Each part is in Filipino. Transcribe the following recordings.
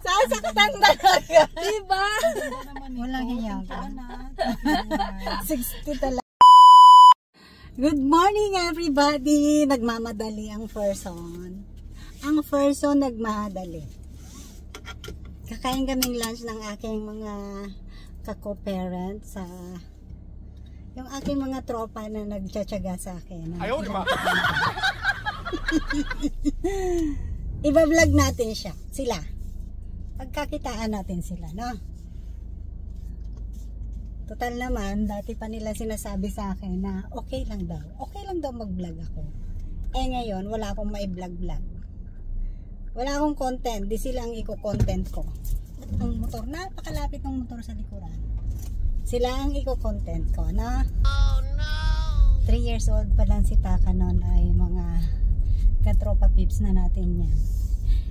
Sasaktan talaga. Diba? Walang hiya ka. 60 talaga. Good morning everybody. Nagmamadali ang person. Ang person nagmamadali. Kakain kaming lunch ng aking mga kako-parents sa yung aking mga tropa na nagtsatsaga sa akin. Ayaw, di ba? Iba-vlog natin siya. Sila. Pagkakitaan natin sila, no? Total naman, dati pa nila sinasabi sa akin na okay lang daw. Okay lang daw mag-vlog ako. Eh ngayon, wala akong mai-vlog-vlog. Wala akong content. Di sila ang iko-content ko. At ang motor, napakalapit ng motor sa likuran. Sila ang iko-content ko, na oh no! 3 years old pa lang si Taka noon ay mga katropa pips na natin yan.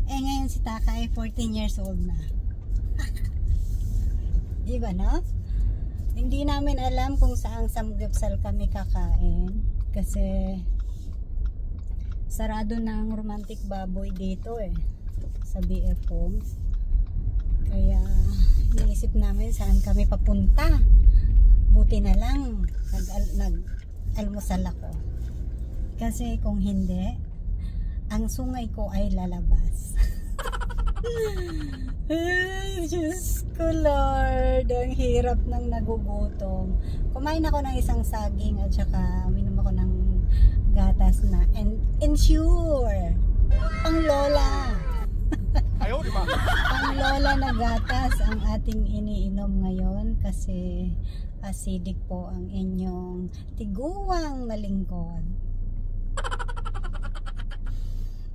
Eh ngayon si Taka ay 14 years old na. Diba, no? Hindi namin alam kung saang samgyupsal kami kakain kasi sarado ng romantic baboy dito sa BF Homes. Kaya iniisip namin saan kami papunta. Buti na lang nag-almusal ako. Kasi kung hindi, ang sungay ko ay lalabas. Ay, Diyos ko Lord, ang hirap ng nagugutom. Kumain ako ng isang saging at saka uminom ako ng gatas na Ensure pang lola. Ayaw, di ba? Pang lola na gatas ang ating iniinom ngayon kasi acidic po ang inyong tiguang na lingkod.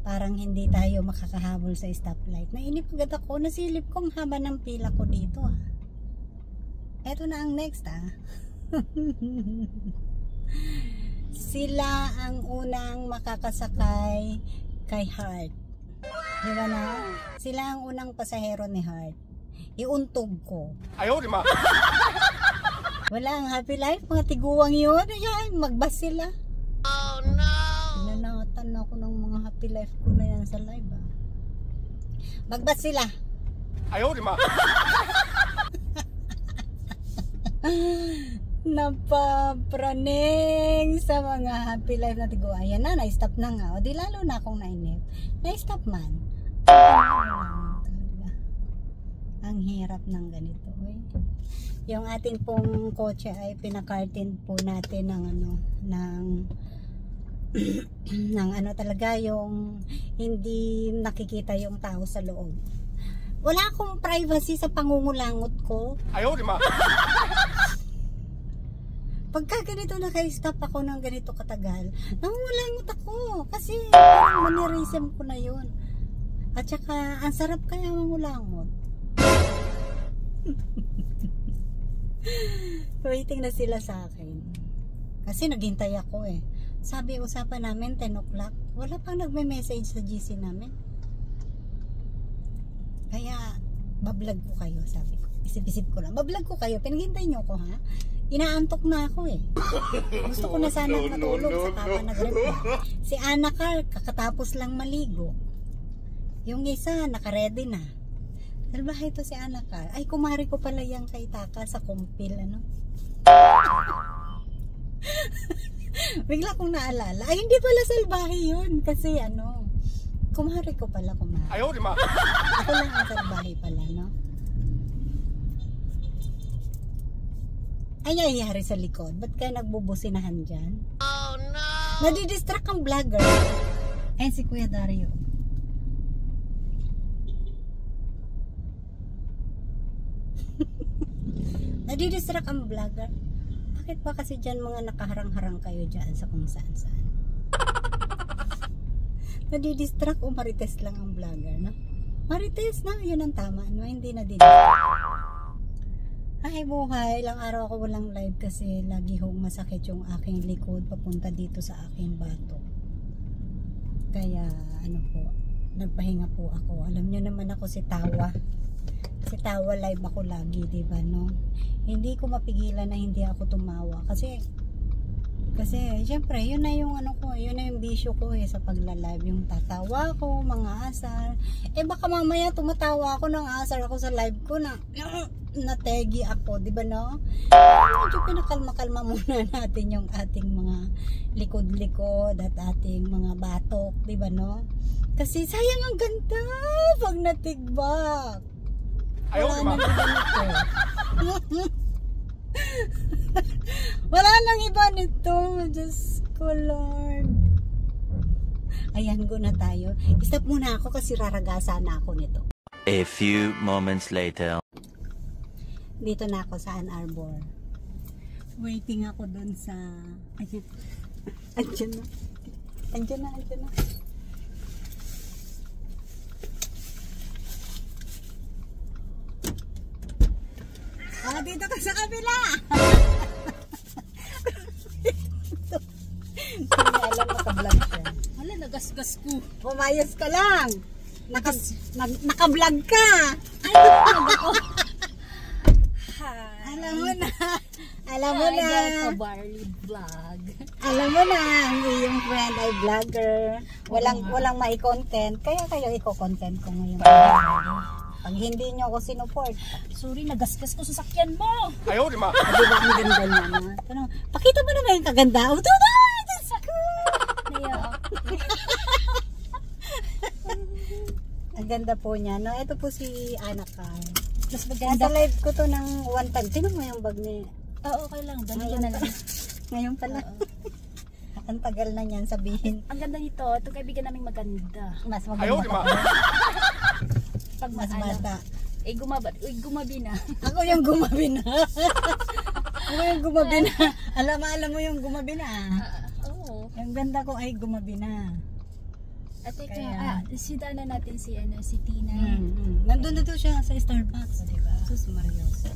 Parang hindi tayo makakahabol sa stoplight. Nainip agad ako, nasilip ko ang haba ng pila ko dito. Eto na ang next Sila ang unang makakasakay kay Heart. Di ba na? Sila ang unang pasahero ni Heart. Iuntog ko. Ayaw, di ba? Wala ang happy life, mga tiguang yun. Ayan, magbas sila. Oh no! Nanatan ako ng mga happy life ko na yan sa live. Magbas sila. Ayaw, di ba? Napapraning sa mga happy life na tigo. Ayan na, na-stop na nga. O di lalo na akong nainip. Na-stop man. Ang hirap ng ganito. Yung ating pong kotse ay pinakartin po natin ng ng talaga yung hindi nakikita yung tao sa loob. Wala akong privacy sa pangungulangot ko. Ayaw, di ba? Pagka ganito naka-stop ako ng ganito katagal, nangungulangot ako kasi parang mannerism ko na yun. At saka ang sarap kaya mangulangot. Waiting na sila sa akin kasi naghintay ako Sabi usapan namin 10 o'clock, wala pang nagme-message sa GC namin. Kaya bablog ko kayo, sabi ko. Isip-isip ko lang, bablog ko kayo, pinaghintay nyo ko ha. Inaantok na ako Gusto ko na sana matulog sa tapa nag-reply. Si Anakar kakatapos lang maligo. Yung isa nakaredy na. Salbahay to si Anakar. Ay, kumari ko pala yan kay Taka sa kumpil, Bigla kong naalala. Ay, hindi pala salbahe yun. Kasi kumari ko pala kumari. Ayaw, di ba? Ako lang ang salbahe pala, no? Ay, nangyayari sa likod. Ba't kaya nagbubusinahan dyan? Oh, no! Nadidistract ang vlogger. Ayan si Kuya Dario. Nadidistract ang vlogger. Bakit ba kasi dyan mga nakaharang-harang kayo dyan sa kung saan-saan? Nadidistract o marites lang ang vlogger, no? Marites na, yun ang tama, no? Hindi nadidistract. Ay buhay, ilang araw ako walang live kasi lagi hong masakit yung aking likod papunta dito sa aking bato. Kaya po, nagpahinga po ako. Alam nyo naman ako si Tawa. Si Tawa live ako lagi, diba, no? Hindi ko mapigilan na hindi ako tumawa kasi Kasi, syempre, yun na yung ano ko, yun na yung bisyo ko sa pagla-live. Yung tatawa ko, mga asar. Baka mamaya tumatawa ako ng asar ako sa live ko na nategi ako, di ba no? Medyo pinakalma-kalma muna natin yung ating mga likod-likod at ating mga batok, di ba no? Kasi sayang ang ganda pag natigbak. Wala nang iba nito. Wala nang iba nito. Diyos ko, Lord. Ayan, go na tayo. Stop muna ako kasi raragasan na ako nito. A few moments later. Dito na ako sa Ann Arbor. Waiting ako dun sa... Ayan. Andiyan na. Andiyan na, andiyan na. Dito ka sa kabila. Hindi alam naka-vlog siya. Hala, nagasgas ko. Pumayos ka lang. Naka-vlog ka. Ay, alam mo na. Alam mo na. Barley vlog. Alam mo na, ang iyong friend ay vlogger. Walang mai-content. Kaya kayo i-content ko ngayon. Pag hindi nyo ako sinuport. Sorry, nagasgas ko sa sakyan mo. Ayaw, di ma. Di ba ang ganda niya na? Pakita mo naman yung kaganda. Oh, ito na! Diyos ko! Ang ganda po niya. No? Ito po si Ana Carl. Mas maganda. Nasa live ko to ng one time. Tingnan mo yung bag niya. Okay lang. Ganito na lang. Ngayon pala. Ang tagal na niyan sabihin. Ang ganda nito. Itong kaibigan naming maganda. Mas maganda. Ayaw, di ma. Pag Mas bata. Gumabi na. Ako yung gumabi na. Ako yung gumabi na. Alam mo yung gumabi na. Oo. Yung ganda ko ay gumabi na. At teka, Kaya- sidaanan natin si Tina. Nandun na to siya sa Starbucks, diba? Sus Marios.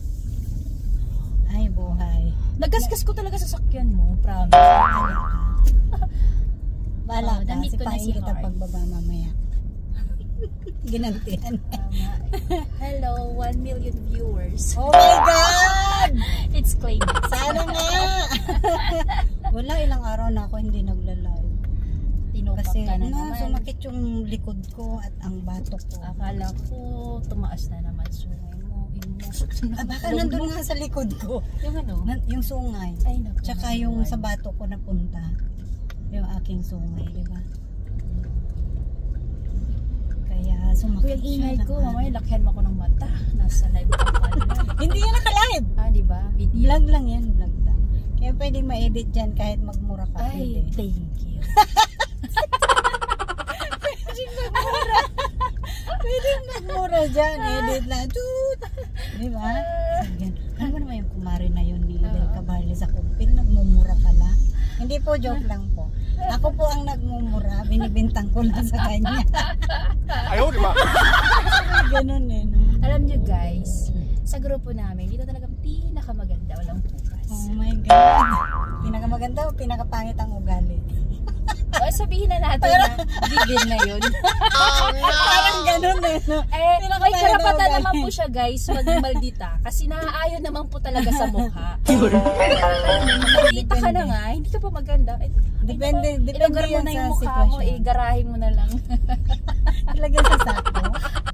Ay, buhay. Nagasgas ko talaga sa sakyan mo, promise. Bala ka, damit ko na si sipahin kita Heart. pagbaba mamaya. Ginantihan. Hello, 1 million viewers. Oh my God! It's claimed. Sana nga! Wala, ilang araw na ako hindi nagla-live. Tinupak Kasi ka na naman. sumakit yung likod ko at ang batok ko. Akala ko, tumaas na naman sungay mo. Imusok na Baka nandun nga sa likod ko. Yung ano? Yung sungay. Ay, naku. Tsaka yung sa batok ko napunta. Yung aking sungay, di ba? Kaya sumakit Kuya, ingay siya. ko. Mamaya, lakyan mo ko ng mata. Nasa live ka pa na. Hindi yan naka-live! Di ba? Video. Vlog lang yan, vlog lang. Kaya pwede ma-edit dyan kahit magmura ka. Ay, Pwede. thank you. Pwede magmura dyan, edit lang. Toot! Di ba? Sige. Ano ba naman yung kumari na yun ni Del Cabarle sa kumpil? Nagmumura pala. Hindi po, joke lang po. Ako po ang nagmumura. Binibintang ko lang sa kanya. Ayaw, di ma. Ganun eh, no? Alam nyo guys, sa grupo namin, dito talaga pinakamaganda. Walang pukas. Oh my God. Pinakamaganda o pinakapangit ang ugali? O, sabihin na natin na bigil na yun. Parang ganun eh, no? May karapatan ugali. naman po siya guys magmaldita kasi naaayon naman po talaga sa mukha. Maldita ka na nga, hindi ka pa maganda. Depende Ilugar mo yan na sa yung mukha mo, sitwasyon. garahin mo na lang. Ilagay sa sako.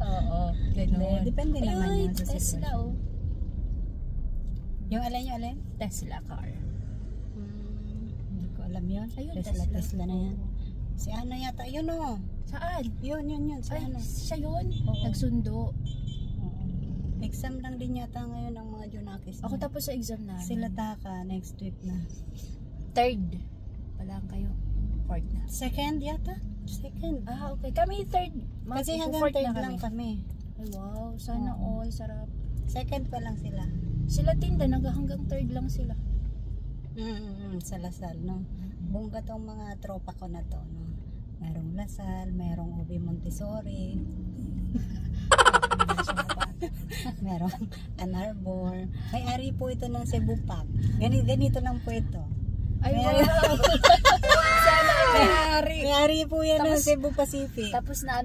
Oo, ganun. Depende naman Ay, yun sa Tesla sitwasyon. oh. Yung alin? Tesla car. Hindi ko alam yun. Ayun, Tesla na yan. Si Ana yata, yun o. Saan? Yun, si Ay, Ana. siya yun? Oo. Nagsundo. Oo. Exam lang din yata ngayon ng mga Junakis. Ako tapos sa exam namin. Sila taka, next week na. Third. Wala kayo. Fourth na. Second yata? Second. Okay. Kami third. Kasi hanggang Fourth third na lang kami. Ay, wow. Sana Oo. all. Sarap. Second pa lang sila. Sila tinda. Hanggang third lang sila. Sa Lasal, no? Bongga tong mga tropa ko na to, no? Merong Lasal, merong Ubi Montessori. Merong Ann Arbor. May ari po ito ng Cebu Pack. Ganito lang po ito. Ay, May wow. Sana may-ari. May ari po yan ng Tapos- Cebu Pacific. Tapos na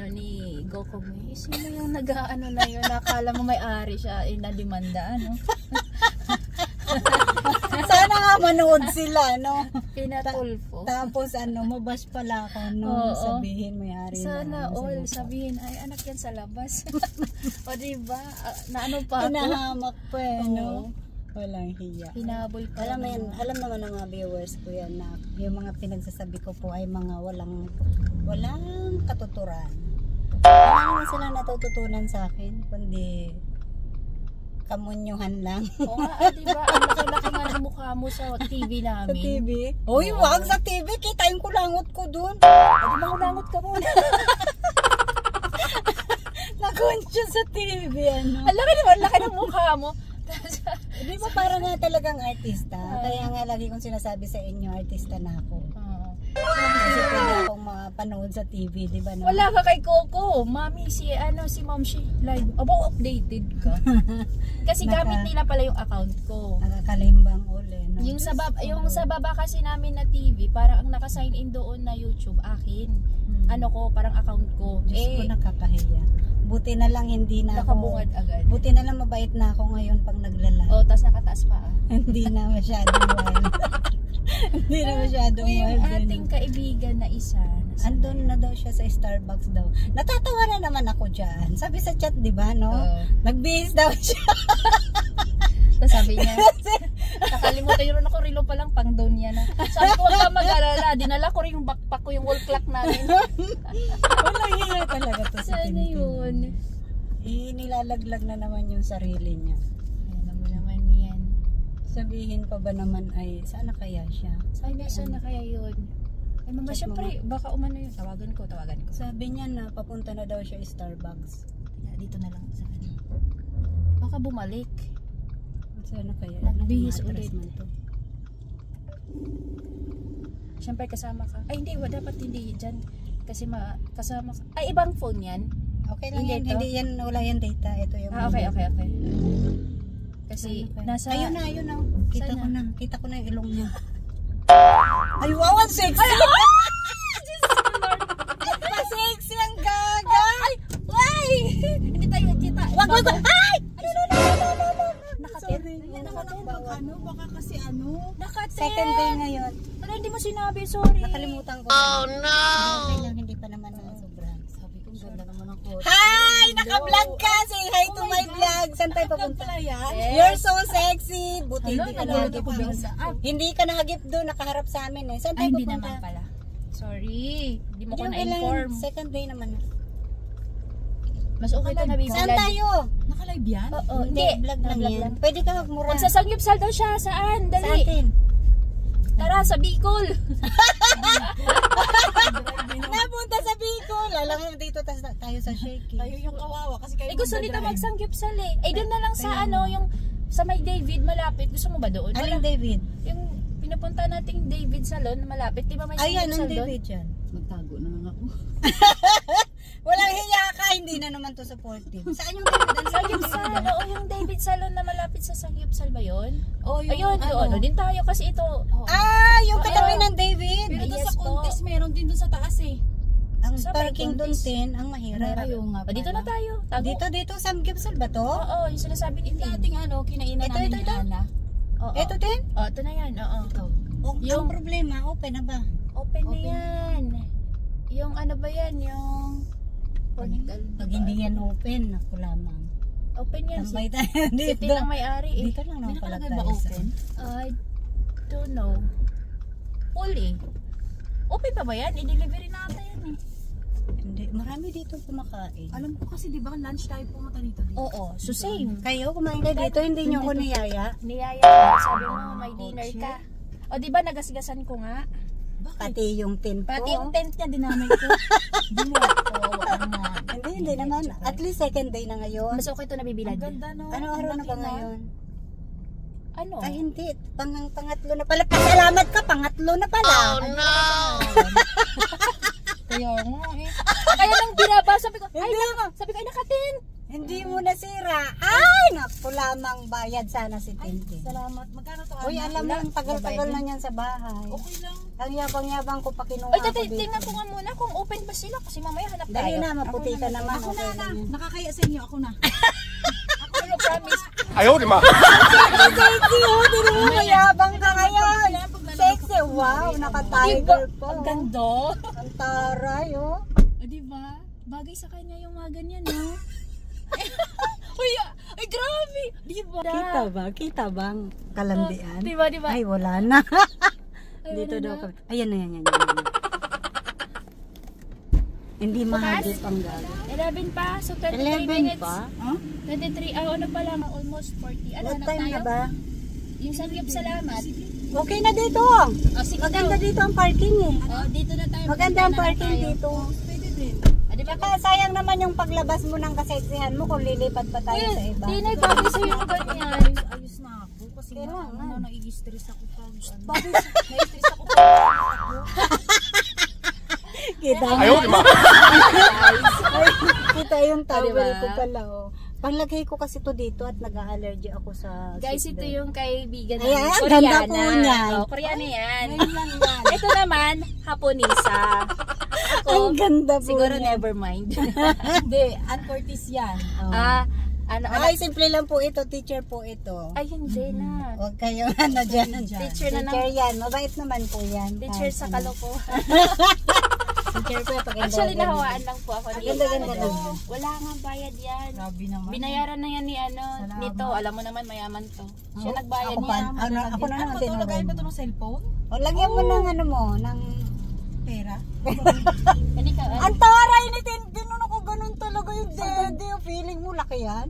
ni Gokong, sino yung nag-ano na yun, nakala mo may-ari siya, nadimanda, ano? Sana nga manood sila, no? Pinatulfo. Tapos mabash pala ako, no? Oo. Sabihin may-ari Sana na all sabihin, ay anak yan sa labas. O diba? Na ano pa ako? Hinahamak pa eh, Oo. no? Walang hiya. Hinabol pa. Alam mo yan, alam naman ng mga viewers ko yan na yung mga pinagsasabi ko po ay mga walang katuturan. Wala naman silang natututunan sa akin, kundi kamunyuhan lang. Oo nga, diba? Ang laki-laki nga ng mukha mo sa TV Sa namin. TV? Uy, wag sa TV, kitain ko langot ko dun. Di ba ulangot ka muna? Nakunsyon sa TV, ano? Ang laki naman, laki ng mukha mo. Di ba parang nga talagang artista? Kaya nga lagi kong sinasabi sa inyo, artista na ako. Kasi pwede akong mapanood sa TV, di ba? No? Wala ka kay Coco. Mami, si Ma'am Shi live. Abo, updated ka. Kasi gamit nila pala yung account ko. Nakakalimbang uli. No? Yung sa baba kasi namin na TV, parang ang naka-sign in doon na YouTube, akin. Ano ko, parang account ko. Diyos ko, nakakahiya. Buti na lang hindi na ako. Nakabungad agad. Buti na lang mabait na ako ngayon pang naglalay. O, tas nakataas pa. Hindi na masyadong wild. Hindi na masyadong Yung wild. ating kaibigan na isa. Andun na daw siya sa Starbucks daw. Natatawa na naman ako dyan. Sabi sa chat, di ba, no? Nagbihis daw siya. Tapos sabi niya, nakalimutan yun ako, relo pa lang, pang down niya na. Sabi ko, huwag ka mag-alala. Dinala ko rin yung backpack ko, yung wall clock namin. Walang hiya talaga to si Sana Tintin. yun. Nilalaglag na naman yung sarili niya. Alam mo naman yan. Sabihin pa ba naman ay, sana kaya siya? Sana kaya yun. Ay mama, Check mo syempre, baka umano yun. Tawagan ko. Sabi niya na papunta na daw siya Starbucks. Dito na lang sa ano. Baka bumalik. Sana kaya. Nagbihis Anong ulit. matras man to? Syempre kasama ka. Ay hindi, dapat hindi dyan. Kasi kasama ka. Ay, ibang phone yan. Okay lang Hindi yan. ito? Hindi yan, wala yan data. Ito yung Okay. Kasi nasa... Ayun na. Kita Saan ko na? na. Kita ko na yung ilong niya. Ay, wow, ang sexy! Pa-sexy ang gaga! Ay! Why? Hindi tayo kita. Wag! Ay! Nakatin? Baka kasi Nakatin! Second day ngayon. Ano, hindi mo sinabi, sorry. Nakalimutan ko. Oh, no! Okay lang, hindi pa naman na sobrang. sabi ko, ganda naman ang kotse. Hi! Naka-vlog ka! Say hi to my vlog! Saan tayo papunta? You're so sexy! Buti hindi ka nahagip doon. Hindi ka nahagip doon, nakaharap sa amin eh. Saan Ay, tayo hindi papunta? naman pala. Sorry. Hindi mo ko Hindi, okay lang. na-inform. Second day naman. Mas okay ito nabibilad. Saan tayo? Naka-live yan? Oo, Hindi, vlog lang yan. Pwede ka magmura. Magsasangyupsal daw siya. Saan? Sa Dali. atin. Tara, sa Bicol. Napunta sa Bicol. Alam mo dito tayo sa Shaky. Tayo yung kawawa kasi kayo Gusto nito magsangyupsal eh. Ay, doon na lang sa sa may David malapit. Gusto mo ba doon? Aling David? Yung pinupunta nating David Salon malapit. Di ba may Ayan, ang sangyupsal doon? David yan. Magtago na lang ako. Walang hiya ka, hindi na naman to supportive. Saan yung David? Ang Sangyupsal. Oo, yung David Salon na malapit sa sangyupsal ba yun? Oh, Ayun, doon. Din tayo kasi ito. Ah, yung katabi ng David. Pero doon Yes sa po. contest, meron din doon sa taas eh. Ang Sa may parking doon contest. din, ang mahirap. Ayaw nga O, dito na tayo. Tago. Dito, Samgyeopsal ba to? Oo, yung sinasabi ni Tin. Dating kinainan Ito, namin ito, ni ito. Ana. Oo. Ito din? Oo, ito na yan. Oo. Ito. Ang problema, open na ba? Open na yan. Yung ano ba yan? Yung... Pag hindi yan open, ako lamang. Open yan. Tambay tayo Si dito. Tin ang may-ari eh. Dito lang naman May pala nakalagay ba tayo sa... open? I don't know. Fully. Open pa ba yan? I-delivery na ata yan eh. Hindi, marami dito kumakain. Alam ko kasi di ba lunch tayo pumunta dito. Oo. So same. Kayo, kumain kayo dito, hindi nyo ako niyaya. Niyaya ko. Sabi mo may dinner ka. O di ba nagasgasan ko nga? Pati yung tent ko. Pati yung tent niya dinamay ko. Hindi naman. At least second day na ngayon. Mas okay ito nabibilad. Ganda no. Ano araw na ba ngayon? Ano? Ay hindi, pangatlo na pala. Pasalamat ka, pangatlo na pala. Oh no! Kaya nga eh. Kaya nang binaba, sabi ko, ay nakatin. Hindi mo nasira. Ay, naku lamang bayad sana si Tintin. Salamat. Magkano to? Uy, alam mo, ang tagal-tagal na niyan sa bahay. Okay lang. Ang yabang-yabang ko pa kinuha Ay, ko dito. tingnan ko nga muna kung open ba sila kasi mamaya hanap tayo. Dali na, maputi ka naman. Ako Okay na. lang yan. Nakakaya sa inyo. Ako na. Ako promise. Ayaw, di ba? Sexy, oh. Di mo mayabang ka ngayon. Sexy, wow. Naka-tiger po. Ang ganda. Ang taray, oh. O, diba? Bagay sa kanya yung mga ganyan, no? Ay, grabe! Diba? Kita ba ang kalandian? Diba? Ay, wala na. Ay, Dito wala daw na. ka. Ayan na yan. Hindi mahagip ang gagawin. 11 pa, so 23 11 minutes. pa? Huh? 23, ano pa lang, almost 40. Ano, What hanap time tayo? na ba? Yung Sanggip Salamat. Okay na dito. Oh, sige Maganda daw. dito ang parking eh. Oh, dito na tayo. Maganda ang Punta na parking tayo. dito. Ah, di ba? Saka sayang naman yung paglabas mo ng kaseksihan mo kung lilipat pa tayo sa iba. Di na, bagay sa'yo yung ganyan. Ayos na ako kasi Kailangan. nai-stress ako pag Na-stress ako. Kita mo. Ayaw, di ba? Kita yung towel diba? ko pala oh. Panglagay ko kasi to dito at nag-allergy ako sa Guys, ito seatbelt. yung kaibigan Ayan, ng ang ganda Koreana. po niyan. Oh, Koreana yan. Ganyan yan. Ito naman, Haponisa. Ang Ako, ganda po siguro niyan. never mind. Hindi, Ancortis yan. Oh. Ano, Ay, simple lang po ito. Teacher po ito. ay, hindi na. Huwag kayo ano dyan. Teacher na Teacher ng yan. Mabait naman po yan. teacher Kahit sa ano. Kaloko. Teacher po. Pag Actually, nahawaan lang po ako. Ang ganda-ganda Ano, lang. wala nga bayad yan. Grabe naman. Binayaran na yan ni Salamat. nito. Alam mo naman, mayaman to. Siya Oh, nagbayad ako niya. pa- ano, ako na Ano naman ba ito? Lagayin ba ito ng cellphone? O, lagyan mo ng ano mo, ng... Pera? Hindi ka, Ang taray ni Tintin, ano ko ganun talaga yung dede. Feeling mo, laki yan?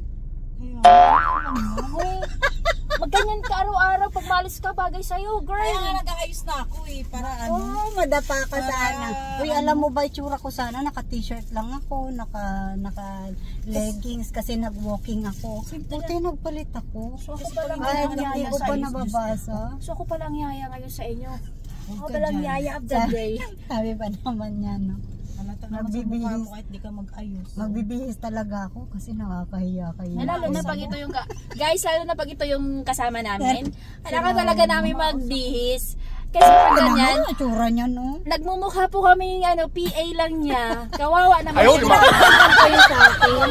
magganyan ka araw-araw. Pag malis ka, bagay sa'yo, girl. Kaya nga nag-aayos na ako eh. Para ano. Oh, madapa ka sana. Uy, alam mo ba itsura ko sana? Naka-t-shirt lang ako, naka-leggings kasi nag-walking ako. Buti nagpalit ako. So, ako palang Ay, yaya hindi ko sa pa inyo. nababasa. So, ako palang yaya ngayon sa inyo. Ako ka palang dyan. yaya of the day. Sabi pa naman yan, no? Halata naman sa mukha mo kahit di ka mag-ayos. Magbibihis talaga ako kasi nakakahiya kayo. Lalo na pag ito yung guys, lalo na pag ito yung kasama namin. Kailangan talaga namin magbihis. Kasi pag ganyan, Ano, itsura niya, no? nagmumukha po kami PA lang niya. Kawawa naman. Ayaw, siya. di ba? Kayo sa akin.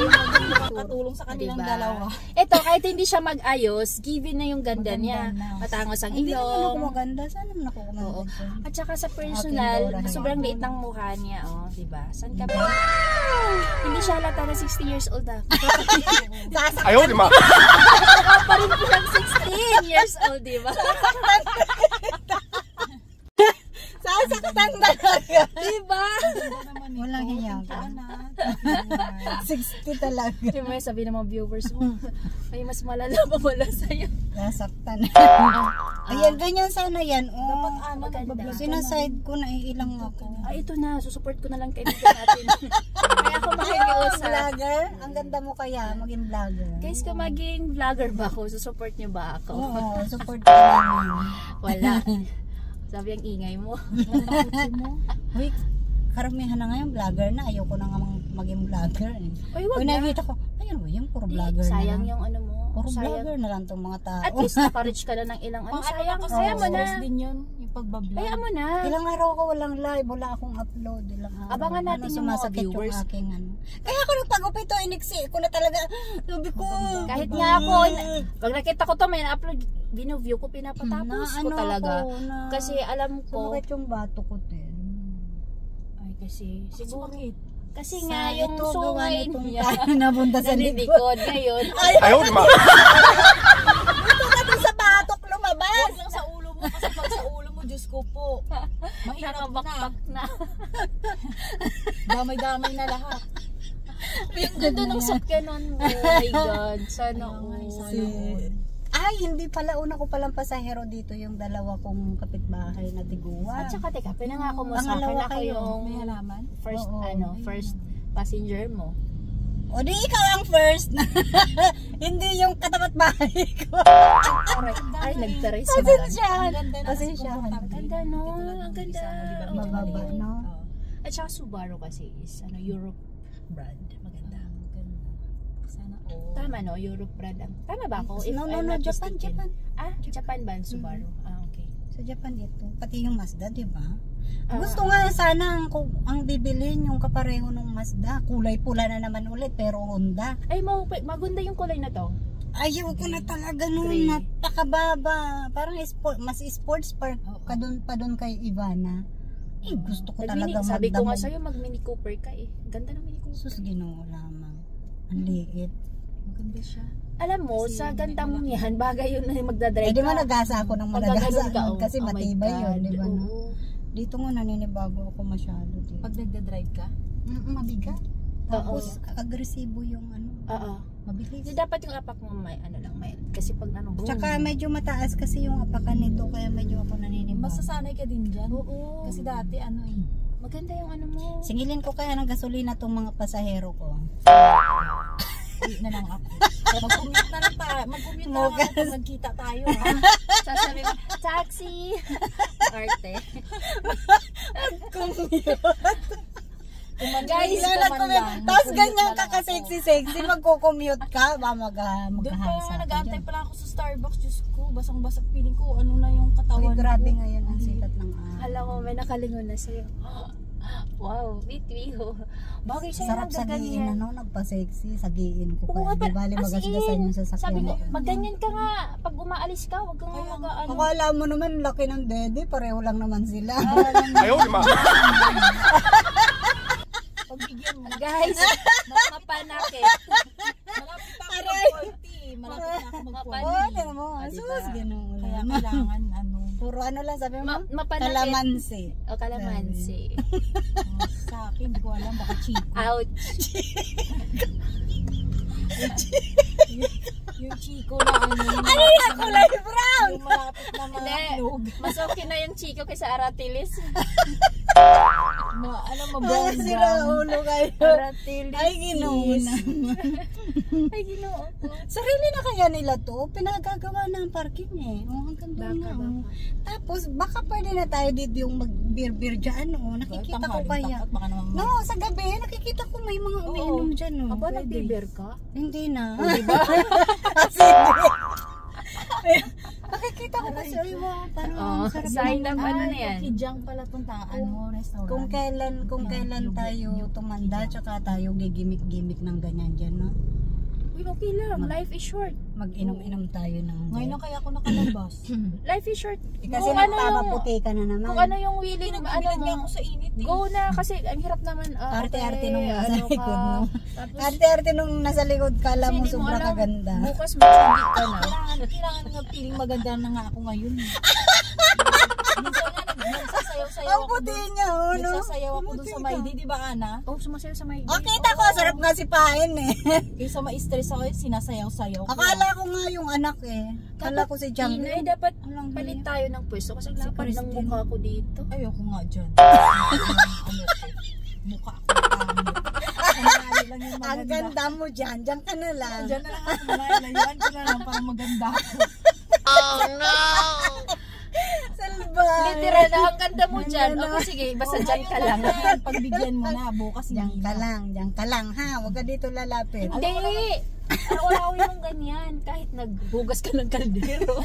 Katulong sa kanilang Diba? dalawa. Ito, kahit hindi siya mag-ayos, given na yung ganda niya. na. Matangos ang Hindi naman ako ilong. maganda. Sana naman ako Oo. maganda. At saka sa personal, Akin, Dora. sobrang liit ng mukha niya, oh, 'di ba? San ka ba? Hindi siya halata na 60 years old ah. Ayaw, di ba? Mukha pa rin po siyang 16 years old, 'di ba? Sasaktan talaga. 'Di ba? Walang hiya ka. 60 talaga. Di ba sabi ng mga viewers mo, ay mas malala pa pala sa'yo. Nasaktan. Ayan, ganyan sana yan. Oh, Maganda. sinaside ko na ilang ako. Ay, ito na, susupport ko na lang kaibigan natin. Kaya ako makikiusap. Vlogger? Ang ganda mo kaya, maging vlogger. Guys, kung maging vlogger ba ako, susupport niyo ba ako? Oo, support ka namin. Wala. Sabi ang ingay mo. Uy, karamihan na ngayon vlogger na. Ayoko na nga maging vlogger. Eh. Uy, wag Uy, na. nakikita ko, ayun ba yung puro Di, vlogger na sayang lang. yung ano mo. Puro sayang. vlogger na lang itong mga tao. At least naka-reach ka na ng ilang ano. Sayang, sayang mo na. din yun, yung pagbablog. Kaya mo na. Ilang araw ko walang live, wala akong upload. Ilang araw. Abangan natin yung mga sumasakit viewers. Yung aking, ano. Kaya ako nagpagupit to, iniksi ko na talaga. Sabi ko. Kahit nga ako, pag nakita ko to, may na-upload, binuview ko, pinapatapos ko ano talaga. ako, Kasi alam ko, sumakit yung bato ko din. ay kasi, siguro, Sumakit. kasi nga yung ito, gawa sungay nitong niya, napunta sa likod. naninikod ngayon. Ayaw, di ba? Ito na din sa batok lumabas. Huwag lang sa ulo mo kasi pag sa ulo mo, Diyos ko po. Mahirap na. Nakabakbak na. Damay-damay na lahat. Yung ganda ng sakyanan mo. Oh my God. Sana all. Ay, hindi pala. Una ko palang pasahero dito yung dalawa kong kapitbahay na tiguan. At saka, teka, pinangako mo sa akin Pangalawa ako kayo. yung May halaman? first, Oo. first passenger mo. O di ikaw ang first. Hindi yung katapat bahay ko. Aray, ay, nagtaray sa Pasensyahan. Ang ganda na kasi Pasensyahan. komportable. Ganda, no? Ito lang Ang ganda. isa mo, di ba? Oo. Mababa, no? Oo. At saka Subaru kasi is Europe brand. Maganda. Ang ganda. Sana all. Tama no? Europe brand ang. Tama ba ako? If No, I'm not Japan, mistaken. Japan. Ah, Japan ba ang Subaru? Ah, okay. Sa Japan ito. Pati yung Mazda, di ba? Ah. Gusto nga sana ang bibilin yung kapareho ng Mazda. Kulay pula na naman ulit pero Honda. Ay, maganda yung kulay na to. Ayaw ko na talaga nun, 3. napakababa. Parang mas sports park pa doon kay Ivana. Gusto ko talaga Sabi ko nga magdamog. sa'yo, mag Mini Cooper ka eh. Ganda ng Mini Cooper. Sus, Ginoo lamang. Ang liit. Maganda siya. Alam mo, sa ganda mo yan, bagay yun na magdadrive Di ba nagasa ako ng Pagkaganon ka, kasi oh my matibay yun, God, di ba? No? oo. Dito nga naninibago ako masyado. Pag nagda-drive ka, Mabigat. Tapos agresibo yung Oo. mabilis. Hindi dapat yung apak mo may ano lang, may kasi pag ano, boom. Tsaka medyo mataas kasi yung apakan nito kaya medyo ako naninibago. masasanay ka din dyan. Oo. Kasi dati Maganda yung ano mo. Singilin ko kaya ng gasolina tong mga pasahero ko. Hindi na lang ako. Mag-commute na lang tayo. Mag-commute na lang ako pag nagkita tayo. Ha? Sasabi mo, taxi! Arte. Guys, Tapos ganyan ka ka-sexy-sexy, magko-commute ka, Doon pa maghahasa ka nag-aantay dyan. pala ako sa Starbucks. Diyos ko, basang-basang feeling ko. Ano na yung katawan Uy, grabe ko. ngayon ang sikat ng araw. Alam mo, may nakalingon na sa'yo. Wow, bitwiho. Bagay sa'yo Sarap na sagiin, ganyan. nagpa-sexy, sagiin ko Oo nga, pa. Di bali as magasgasan in, yung sasakyan. Sabi ko, magganyan ka nga. Pag umaalis ka, wag kang mag-ano. Akala mo naman, laki ng dede, pareho lang naman sila. Ayaw, di ba? Pagbigyan mo. Guys, mapanakit. Malapit na ako mag-40. Malapit na ako mag-40. Oo, tingnan mo. Ah, diba? Sus, gano'n. Kaya kailangan Puro ano lang, sabi mo? Mapanakit. Kalamansi. O, kalamansi. sa akin, hindi ko alam. Baka chico. Ouch. Yung chico na ano Yung kulay brown! yung malapit na Hindi. mahlog. Mas okay na yung chico kaysa aratilis. Ano Ay, brown sila ulo kayo. Aratilis. Ay, ginoo naman. Ay, ginoo ko. Sarili na kaya nila to? Pinagagawa na ang parking eh. O, hanggang doon na. Baka. Oh. Tapos, baka pwede na tayo dito yung mag-beer dyan. Oh. Nakikita ko kaya. Baka naman No, sa gabi, nakikita ko may mga umiinom dyan. Oh. Aba, nag-beer ka? Hindi na. Diba? Kasi hindi. Nakikita ko kasi, ay wow, parang Oh, sarap sign ng ng ano na yan. Kijang pala itong restaurant. Kung kailan tayo tumanda, tsaka tayo gigimik-gimik ng ganyan dyan, no? Uy, okay lang. Life is short. Mag-inom-inom tayo ng Ngayon na kaya ako nakalabas. Life is short. kasi Kung ano nagpapaputi ka na naman. Kung ano yung willing, ano Pinagbibilan niya mo, ako sa init eh. go na. Kasi ang hirap naman. Arte-arte nung nasa ano likod ka. mo. Tapos, Arte-arte nung nasa likod ka, alam kasi mo hindi sobra alam, kaganda. Bukas matsugi ka na. Kailangan nga feeling maganda na nga ako ngayon. Minsan nga nagsasayaw-sayaw Ang ako puti doon. niya, oh, no? Nagsasayaw ako doon sa Maydi, di ba Ana? Oh, sumasayo sa may Oh, kita ko, sarap nga si Pain eh. Kaysa ma-stress ako, sinasayaw-sayaw ko. Akala ko nga yung anak eh. Akala ko si Jang. Inay, dapat Alang palit tayo ng pwesto kasi lapad ng Christine. mukha ko dito. Ayoko nga dyan. Ano ko? Mukha ko pangit. Sanali lang yung Ang maganda. ganda mo dyan. Diyan ka na lang. Dyan na lang ako, layuan ko na lang para maganda ako. Salba. Literal na ang ganda mo dyan. Okay, sige, basta dyan ka lang. Pagbigyan mo na, bukas Diyan hindi ka na. lang. Diyan ka lang ha. Huwag ka dito lalapit. Hindi! Araw-araw yung ganyan. Kahit naghugas ka ng kaldero.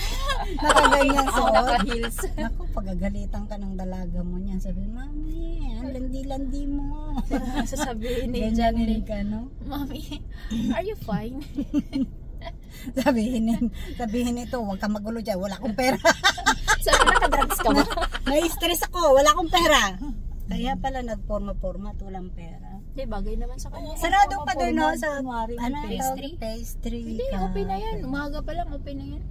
Nakaganyan Ako suot. naka-heels. Naku, pagagalitan ka ng dalaga mo niyan. Sabi, Mami, ang landi-landi mo. Sasabihin ni Ganyan Janely, ka, no? Mami, are you fine? Sabihin nito, huwag ka magulo dyan. Wala akong pera. Sabi, nakadrugs ka ba? Na-stress ako. Wala akong pera. Kaya pala nagporma-porma at walang pera. Hindi, bagay naman sa kanya. Sarado pa doon, no? Sa, Kunwari, ano, pastry? pastry Hindi, ka. open na yan. Umaga pa lang, open na yan.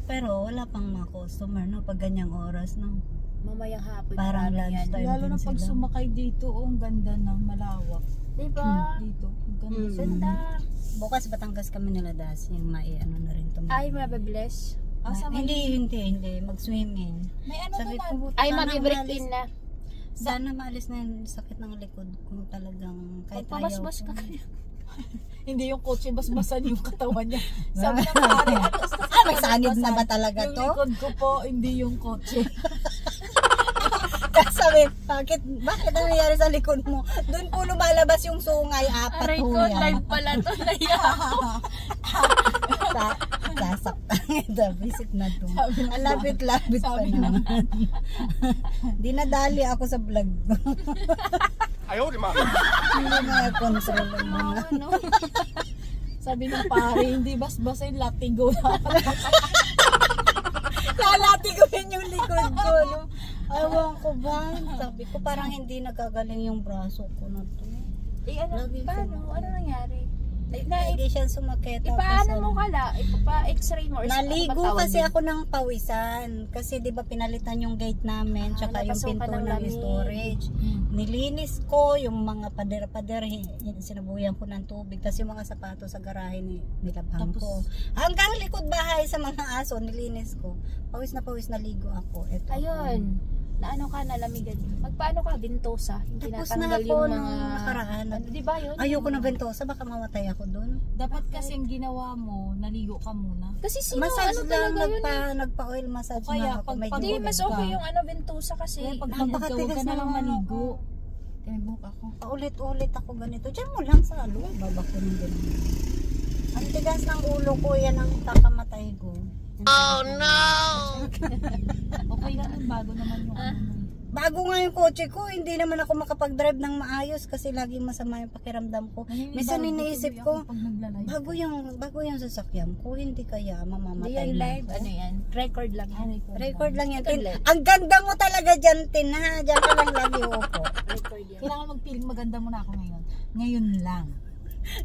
Pero wala pang mga customer, no? Pag ganyang oras, no? Mamayang hapon. Parang marami yan. lunchtime. Lalo na din pag sila. sumakay dito, ang ganda ng malawak. Diba? Dito, ang ganda. Ganda. Bukas Batangas kami nila das. Yung ano na rin to. Ay, mababless. Sa may- Hindi. Mag-swimming. May ano Sabi doon ko, Ay, sana mabibreak maalis- in na. Sana maalis na yung sakit ng likod kung talagang kahit Pagpabasbas ka ayaw ko. kaya. Hindi yung kotse basbasan yung katawan niya. Sabi ng pare, May sanib na ba talaga yung to? likod ko po, hindi yung kotse. Sabi, bakit ano nangyari sa likod mo? Doon po lumalabas yung sungay, apat Aray po ko, yan. live pala to. Naya ako. Sasaktan ito, visit na to. Sabi ng Ang lapit-lapit pa sabi naman. Dinadali ako sa vlog ko. Ayaw, di ba? Hindi na control ang mga. Ano? Sabi ng pare, hindi bas-basin, latigo na. Lalatiguin yung likod ko, no? Ewan ko ba? Sabi ko, parang hindi nagagaling yung braso ko na to. Ano, Lagi paano? sumakit. Ano nangyari? Hindi siya sumakit. Ipaano mo kala? Ipapa-x-ray mo? Or Naligo ano ba tawag kasi yun? ako ng pawisan. Kasi di ba pinalitan yung gate namin, tsaka yung napasok ka pinto ng ng lamig. storage. Nilinis ko yung mga pader-pader, sinabuyan ko ng tubig. Tapos yung mga sapatos sa garahe nilabhan ko. Hanggang likod bahay sa mga aso, nilinis ko. Pawis na ligo ako. Eto. Ayun. Na ano ka, nalamigan. Magpaano ka? Ventosa. Hindi Tapos natanggal na ako yung nung mga... nakaraan. Ano, di ba yun? Ayoko na ventosa, baka mamatay ako dun. Dapat kasing ginawa mo, naligo ka muna. Kasi sino, Massage ano lang, talaga yun? nagpa-oil massage O kaya, na ako. pag- Medyo Hindi, Pag- mas okay yung ano, ventosa kasi. Kaya pag pagod ka, huwag napakatigas ka na lang ng ano maligo. Tinibok ako. Paulit-ulit ako ganito. Diyan mo lang sa loob. Baba ko ng ganun. Ang tigas ng ulo ko, yan ang kakamatay ko. Oh no! Okay lang yung bago naman yung ano mo. Bago nga yung kotse ko, hindi naman ako makapag-drive ng maayos kasi laging masama yung pakiramdam ko. Minsan iniisip ko, pag nagla-live. bago yung sasakyan ko, hindi kaya Hindi mamamatay yan na live. ako. Ano yan? Record lang yan. Record lang yan. Record lang. Ang ganda mo talaga dyan, Tin, ha? Diyan ka lang lagi upo. Record yan. Kailangan mag-feeling maganda mo na ako ngayon. Ngayon lang.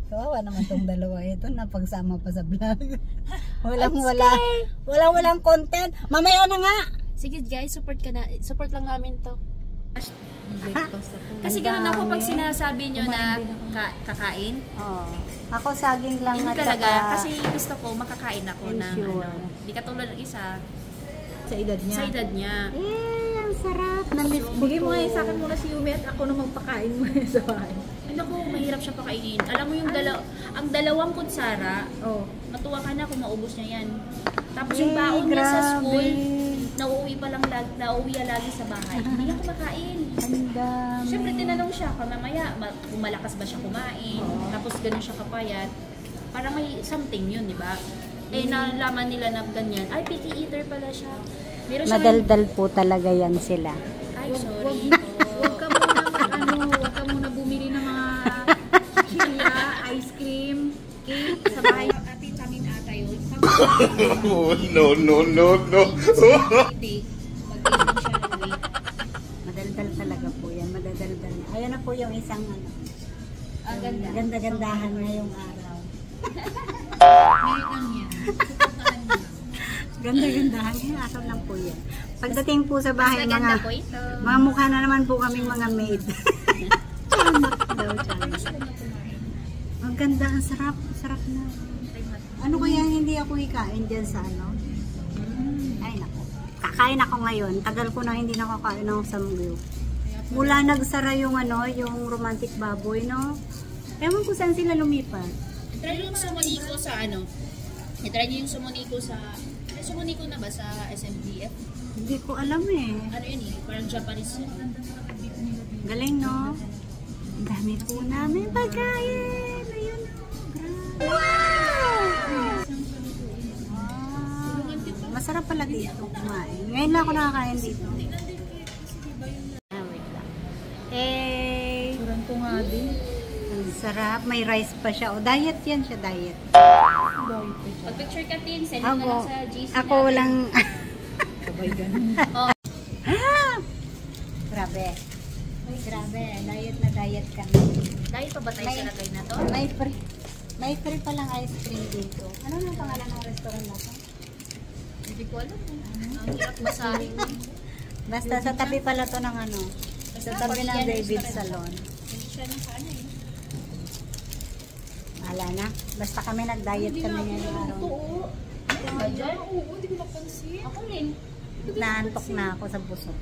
Kawawa naman tong dalawa ito na pagsama pa sa vlog. Walang content. Mamaya na nga. Sige guys, support lang namin to. Kasi Ang ganun ako pag dami. sinasabi nyo na kakain. Oh. Ako saging lang Hindi at talaga. saka Kasi gusto ko makakain ako ng ensure. ano. Hindi katulad ng isa Sa edad niya. sa edad niya. ang sarap. Na-miss ko Bigay mo to. nga sa akin muna si Yumi at ako na magpakain mo sa bahay. Ay naku, mahirap siya pakainin. Alam mo yung ang dalawang kutsara, Oh. matuwa ka na kung maubos niya yan. Tapos yung baon niya sa school, nauuwi niya lagi sa bahay. Hindi niya kumakain. Ang dami. Siyempre tinanong siya mamaya kung malakas ba siya kumain. Tapos ganun siya kapayat. Para may something yun, di ba? Eh nalaman nila na ganyan. Ay, picky eater pala siya. Meron siya Madaldal po talaga yan sila. Ay, sorry. Huwag ka muna huwag ka muna bumili ng mga chilla, ice cream, cake sa bahay. Atin sa amin ata yun. Oh, no. Madaldal talaga po yan. Madaldal. Ayan na po yung isang ano. Ang ganda. Ganda-gandahan ngayong araw. Ngayon lang yan. Ganda-gandahan ngayong araw lang po yan. Pagdating po sa bahay, Maganda po ito. mga mukha na naman po kaming mga maid. Tiyanak daw, tiyanak. Ang ganda, ang sarap. Sarap na. Ano kaya hindi ako hikain dyan sa ano? Ay, naku. Kakain ako ngayon. Tagal ko na hindi nakakain ng samgyup. Mula nagsara yung ano, yung romantic baboy, no? Ewan ko saan sila lumipat. Try yung sumuniko sa ano? I-try niyo yung sumuniko sa... Sumuniko na ba sa SMDF? Hindi ko alam eh. Ano yun eh? Parang Japanese yun. Galing, no? Ang dami po namin pagkain. Ayun. Grabe. Wow! Masarap pala dito kumain. Ngayon lang ako nakakain dito. Wait lang. Eh, Kurang ko nga din. ang sarap. May rice pa siya. O, diet yan siya, diet. Pag-picture ka din, send mo na lang sa GC Ako walang... Sabay ganun. Grabe. Ay, grabe. Diet na diet kami. Dahil pa ba tayo sa lagay na to? May free palang ice cream dito. Ano ang pangalan ng restaurant na to? Hindi ko alam. Ang hirap masahin. Basta sa tabi pala to ng ano. Sa tabi ng David Salon. Hindi siya ng sana eh. Wala na. Basta kami nag-diet kami ngayong araw. Ba dyan? Oo, hindi ko napansin. Ako rin. Naantok na ako sa busog.